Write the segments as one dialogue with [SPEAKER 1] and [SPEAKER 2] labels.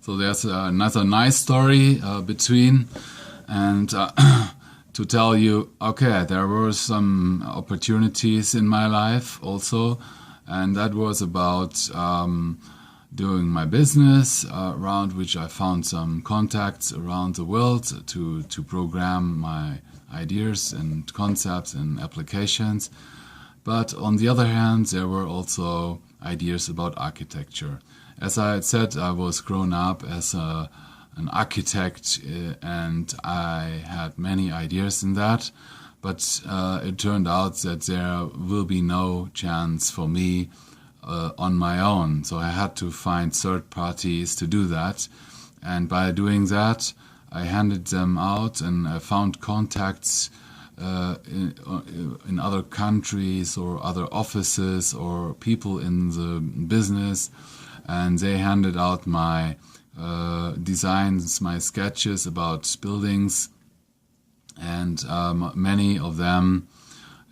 [SPEAKER 1] So there's another nice story between, and to tell you, okay, there were some opportunities in my life also, and that was about doing my business, around which I found some contacts around the world to program my ideas and concepts and applications. But on the other hand, there were also ideas about architecture. As I had said, I was grown up as an architect, and I had many ideas in that. But it turned out that there will be no chance for me on my own. So I had to find third parties to do that. And by doing that, I handed them out, and I found contacts in other countries or other offices or people in the business, and they handed out my designs, my sketches about buildings, and many of them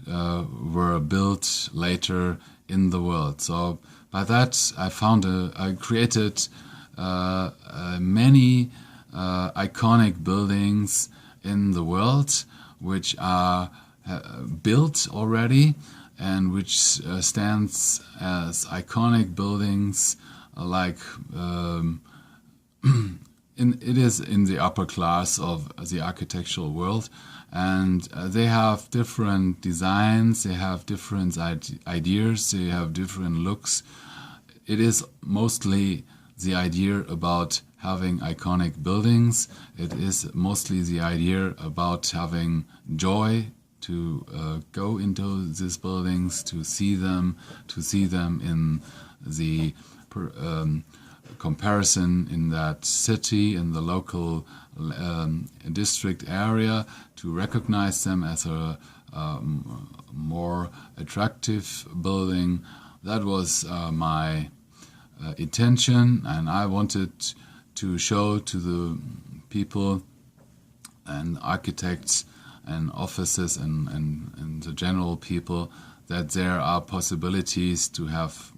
[SPEAKER 1] were built later in the world. So by that I created many iconic buildings in the world which are built already and which stands as iconic buildings, like it is in the upper class of the architectural world, and they have different designs, they have different ideas, they have different looks. It is mostly the idea about having iconic buildings. It is mostly the idea about having joy to go into these buildings, to see them in the comparison in that city, in the local district area, to recognize them as a more attractive building. That was my intention, and I wanted to show to the people and architects and offices and the general people that there are possibilities to have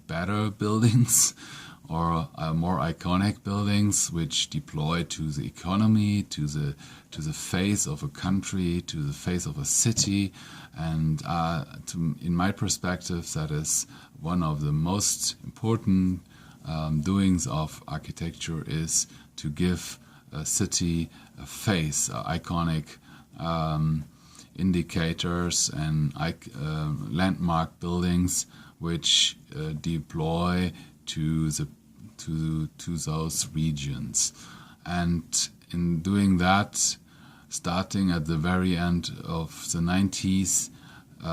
[SPEAKER 1] better buildings or more iconic buildings which deploy to the economy, to the face of a country, to the face of a city. And in my perspective, that is one of the most important doings of architecture, is to give a city a face, iconic indicators and landmark buildings which deploy to those regions. And in doing that, starting at the very end of the 90s,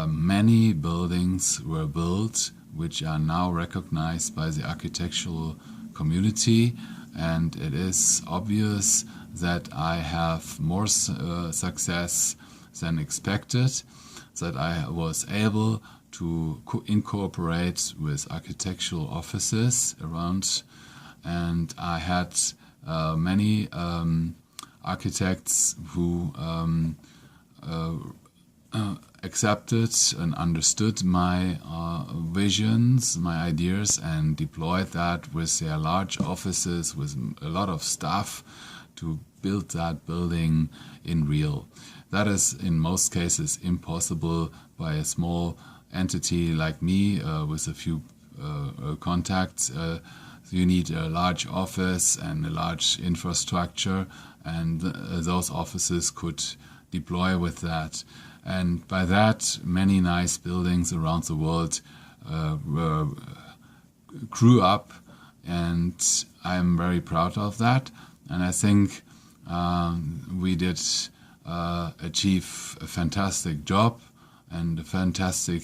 [SPEAKER 1] many buildings were built which are now recognized by the architectural community, and it is obvious that I have more success than expected, that I was able to incorporate with architectural offices around, and I had many architects who accepted and understood my visions, my ideas, and deployed that with their large offices with a lot of staff to build that building in real. That is in most cases impossible by a small entity like me with a few contacts. You need a large office and a large infrastructure, and those offices could deploy with that. And by that, many nice buildings around the world grew up, and I'm very proud of that. And I think we did achieve a fantastic job and a fantastic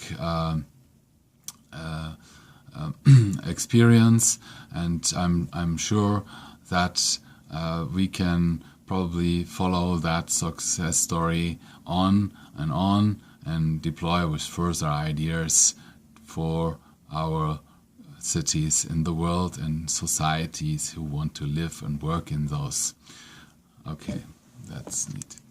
[SPEAKER 1] experience, and I'm sure that we can probably follow that success story on and deploy with further ideas for our cities in the world and societies who want to live and work in those. Okay, that's neat.